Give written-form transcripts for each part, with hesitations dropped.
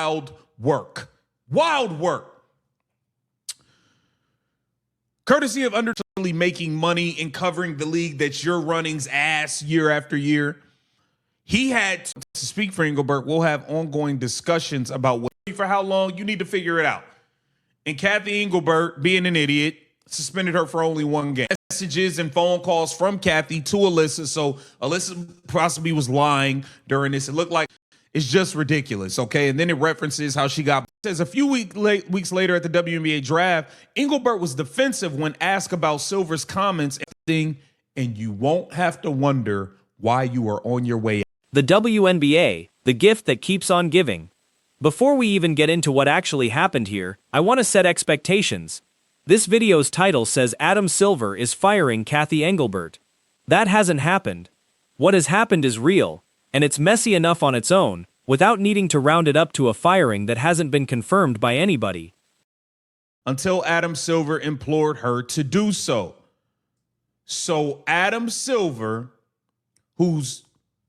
wild work. Wild work. Courtesy of understandably making money and covering the league that you're running's ass year after year. He had to speak for Engelbert. We'll have ongoing discussions about what for how long. You need to figure it out. And Cathy Engelbert, being an idiot, suspended her for only one game. Messages and phone calls from Cathy to Alyssa. So Alyssa possibly was lying during this. It looked like it's just ridiculous. Okay. And then it references how she got. It says a few weeks later at the WNBA draft, Engelbert was defensive when asked about Silver's comments and you won't have to wonder why you are on your way out. The WNBA, the gift that keeps on giving. Before we even get into what actually happened here, I want to set expectations. This video's title says Adam Silver is firing Cathy Engelbert. That hasn't happened. What has happened is real, and it's messy enough on its own, without needing to round it up to a firing that hasn't been confirmed by anybody. Until Adam Silver implored her to do so. So Adam Silver, who's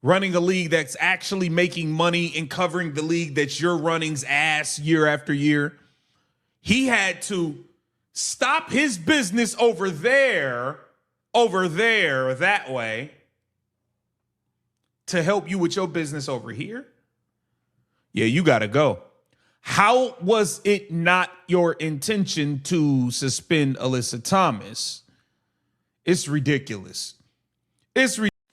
running a league that's actually making money and covering the league that you're running's ass year after year, he had to stop his business over there, that way, to help you with your business over here. Yeah, you got to go. How was it not your intention to suspend Alyssa Thomas? It's ridiculous.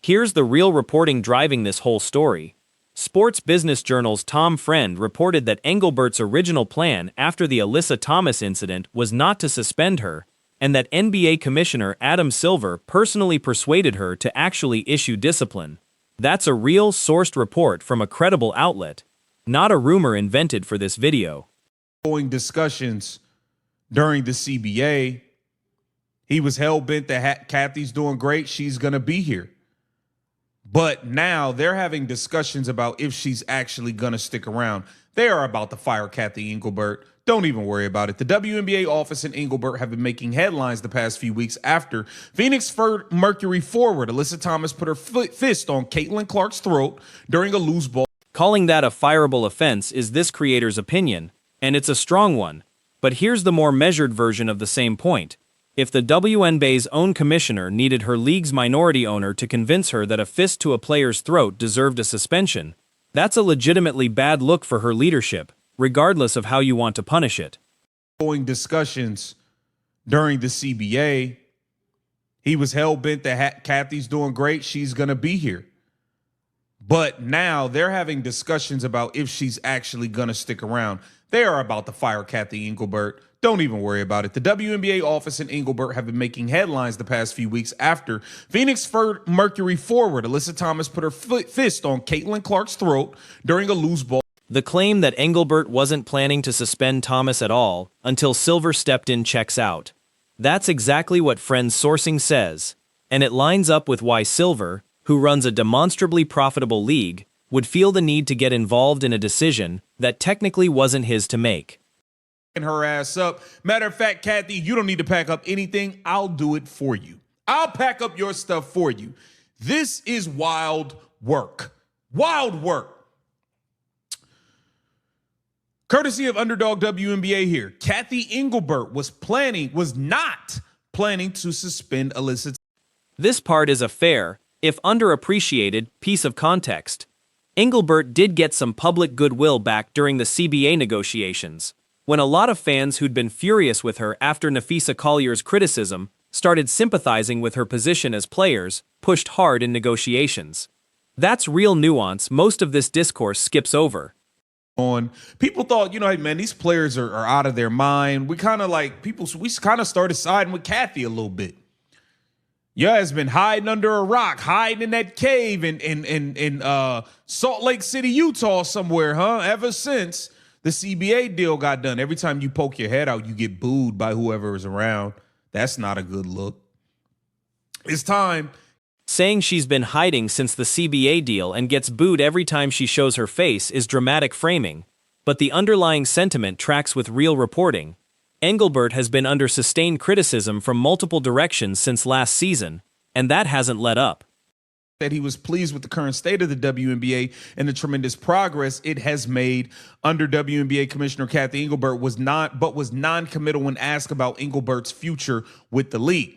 Here's the real reporting driving this whole story. Sports Business Journal's Tom Friend reported that Engelbert's original plan after the Alyssa Thomas incident was not to suspend her, and that NBA Commissioner Adam Silver personally persuaded her to actually issue discipline. That's a real sourced report from a credible outlet, not a rumor invented for this video. Discussions during the CBA, he was hell-bent that Cathy's doing great, she's going to be here. But now they're having discussions about if she's actually going to stick around. They are about to fire Cathy Engelbert. Don't even worry about it. The WNBA office and Engelbert have been making headlines the past few weeks after Phoenix Mercury forward Alyssa Thomas put her fist on Caitlin Clark's throat during a loose ball. Calling that a fireable offense is this creator's opinion, and it's a strong one. But here's the more measured version of the same point. If the WNBA's own commissioner needed her league's minority owner to convince her that a fist to a player's throat deserved a suspension, that's a legitimately bad look for her leadership, regardless of how you want to punish it. Discussions during the CBA, he was hell-bent that Cathy's doing great, she's going to be here. But now they're having discussions about if she's actually going to stick around. They are about to fire Cathy Engelbert. Don't even worry about it. The WNBA office and Engelbert have been making headlines the past few weeks after Phoenix Mercury forward Alyssa Thomas put her fist on Caitlin Clark's throat during a loose ball. The claim that Engelbert wasn't planning to suspend Thomas at all until Silver stepped in checks out. That's exactly what Friends sourcing says, and it lines up with why Silver, who runs a demonstrably profitable league, would feel the need to get involved in a decision that technically wasn't his to make. Her ass up. Matter of fact, Cathy, you don't need to pack up anything. I'll do it for you. I'll pack up your stuff for you. This is wild work. Wild work. Courtesy of Underdog WNBA here. Cathy Engelbert was not planning to suspend Alyssa. This part is a fair, if underappreciated, piece of context. Engelbert did get some public goodwill back during the CBA negotiations, when a lot of fans who'd been furious with her after Napheesa Collier's criticism started sympathizing with her position as players, pushed hard in negotiations. That's real nuance most of this discourse skips over. People thought, hey, man, these players are out of their mind. We kind of started siding with Cathy a little bit. You has been hiding under a rock, hiding in that cave in Salt Lake City, Utah somewhere, huh? Ever since the CBA deal got done. Every time you poke your head out, you get booed by whoever is around. That's not a good look. It's time. Saying she's been hiding since the CBA deal and gets booed every time she shows her face is dramatic framing, but the underlying sentiment tracks with real reporting. Engelbert has been under sustained criticism from multiple directions since last season, and that hasn't let up. that he was pleased with the current state of the WNBA and the tremendous progress it has made under WNBA Commissioner Cathy Engelbert, was non-committal when asked about Engelbert's future with the league.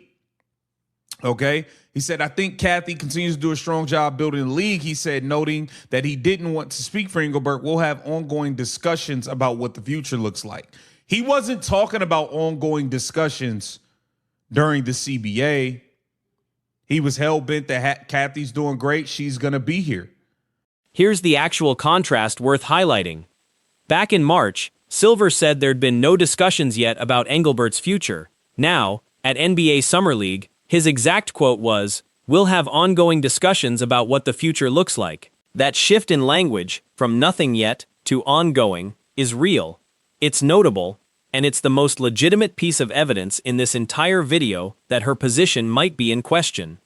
Okay. He said, I think Cathy continues to do a strong job building the league. He said, noting that he didn't want to speak for Engelbert. We'll have ongoing discussions about what the future looks like. He wasn't talking about ongoing discussions during the CBA. He was hell-bent that Cathy's doing great. She's going to be here. Here's the actual contrast worth highlighting. Back in March, Silver said there'd been no discussions yet about Engelbert's future. Now, at NBA Summer League, his exact quote was, "We'll have ongoing discussions about what the future looks like." That shift in language, from nothing yet to ongoing, is real. It's notable, and it's the most legitimate piece of evidence in this entire video that her position might be in question.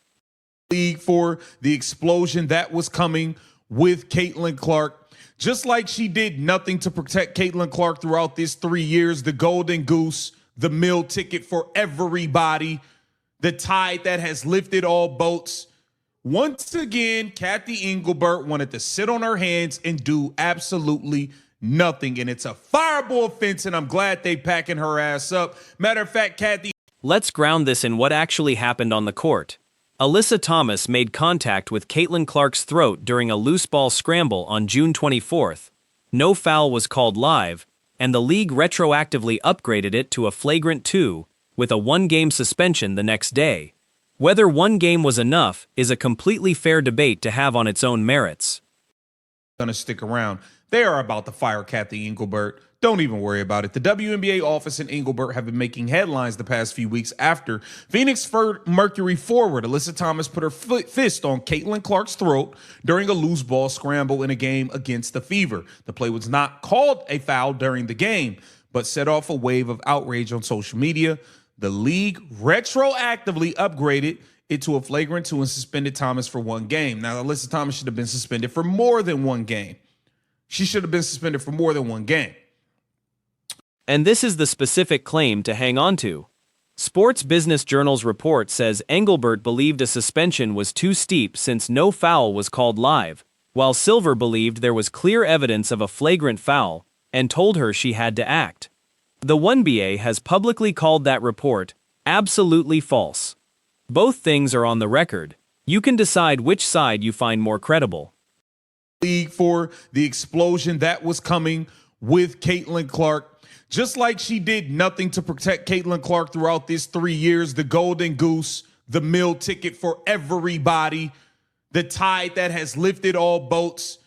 League for the explosion that was coming with Caitlin Clark. Just like she did nothing to protect Caitlin Clark throughout this 3 years, the golden goose, the meal ticket for everybody, the tide that has lifted all boats. Once again, Cathy Engelbert wanted to sit on her hands and do absolutely nothing. And it's a fireable offense, and I'm glad they packing her ass up. Matter of fact, Cathy. Let's ground this in what actually happened on the court. Alyssa Thomas made contact with Caitlin Clark's throat during a loose ball scramble on June 24th. No foul was called live, and the league retroactively upgraded it to a flagrant 2, with a 1-game suspension the next day. Whether 1 game was enough is a completely fair debate to have on its own merits. Gonna stick around. They are about to fire Cathy Engelbert. Don't even worry about it. The WNBA office and Engelbert have been making headlines the past few weeks after Phoenix Mercury forward Alyssa Thomas put her fist on Caitlin Clark's throat during a loose ball scramble in a game against the Fever. The play was not called a foul during the game, but set off a wave of outrage on social media. The league retroactively upgraded it to a flagrant 2 and suspended Thomas for 1 game. Now, Alyssa Thomas should have been suspended for more than 1 game. She should have been suspended for more than 1 game. And this is the specific claim to hang on to. Sports Business Journal's report says Engelbert believed a suspension was too steep since no foul was called live, while Silver believed there was clear evidence of a flagrant foul and told her she had to act. The 1BA has publicly called that report absolutely false. Both things are on the record. You can decide which side you find more credible. League for the explosion that was coming with Caitlin Clark. Just like she did nothing to protect Caitlin Clark throughout this 3 years, the golden goose, the meal ticket for everybody, the tide that has lifted all boats.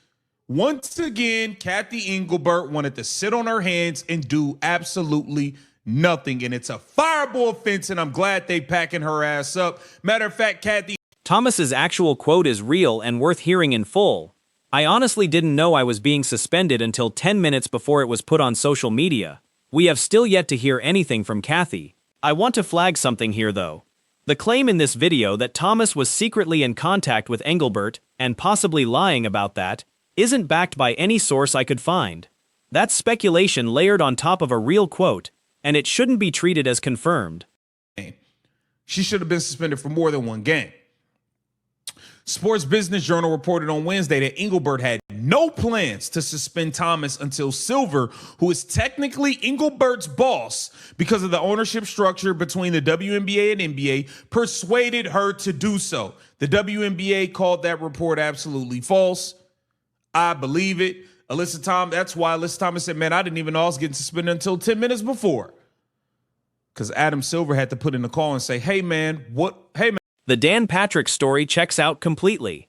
Once again, Cathy Engelbert wanted to sit on her hands and do absolutely nothing. And it's a fireable offense, and I'm glad they packing her ass up. Matter of fact, Cathy Thomas's actual quote is real and worth hearing in full. "I honestly didn't know I was being suspended until 10 minutes before it was put on social media. We have still yet to hear anything from Cathy. I want to flag something here though. The claim in this video that Thomas was secretly in contact with Engelbert, and possibly lying about that, isn't backed by any source I could find. That's speculation layered on top of a real quote, and it shouldn't be treated as confirmed." She should have been suspended for more than 1 game. Sports Business Journal reported on Wednesday that Engelbert had no plans to suspend Thomas until Silver, who is technically Engelbert's boss because of the ownership structure between the WNBA and NBA, persuaded her to do so. The WNBA called that report absolutely false. I believe it. Alyssa Thomas, that's why Alyssa Thomas said, man, I didn't even know I was getting suspended until 10 minutes before. Because Adam Silver had to put in a call and say, hey, man. The Dan Patrick story checks out completely.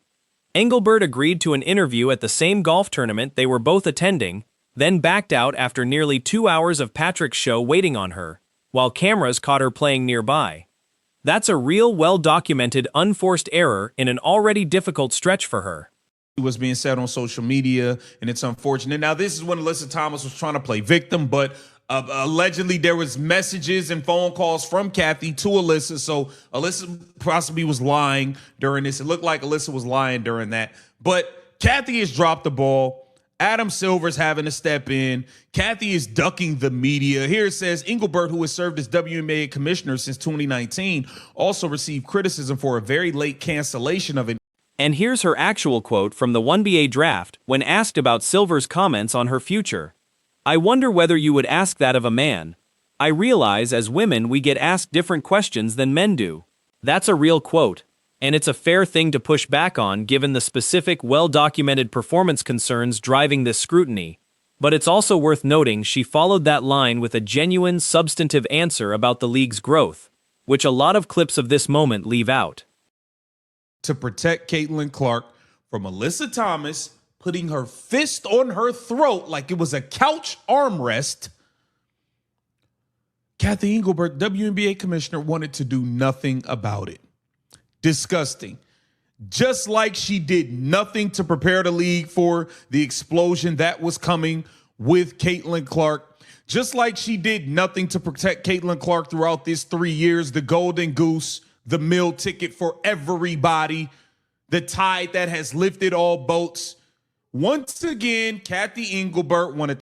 Engelbert agreed to an interview at the same golf tournament they were both attending, then backed out after nearly 2 hours of Patrick's show waiting on her, while cameras caught her playing nearby. That's a real, well-documented, unforced error in an already difficult stretch for her. Was being said on social media, and it's unfortunate. Now, this is when Alyssa Thomas was trying to play victim, but allegedly there was messages and phone calls from Cathy to Alyssa, so Alyssa possibly was lying during this. It looked like Alyssa was lying during that, but Cathy has dropped the ball. Adam Silver's having to step in. Cathy is ducking the media. Here it says, Engelbert, who has served as WNBA commissioner since 2019, also received criticism for a very late cancellation of an And here's her actual quote from the 1BA draft when asked about Silver's comments on her future. "I wonder whether you would ask that of a man. I realize as women we get asked different questions than men do." That's a real quote, and it's a fair thing to push back on given the specific, well-documented performance concerns driving this scrutiny. But it's also worth noting she followed that line with a genuine, substantive answer about the league's growth, which a lot of clips of this moment leave out. To protect Caitlin Clark from Alyssa Thomas putting her fist on her throat like it was a couch armrest, Cathy Engelbert, WNBA commissioner, wanted to do nothing about it. Disgusting. Just like she did nothing to prepare the league for the explosion that was coming with Caitlin Clark. Just like she did nothing to protect Caitlin Clark throughout these 3 years, the golden goose, the meal ticket for everybody, the tide that has lifted all boats. Once again, Cathy Engelbert wanted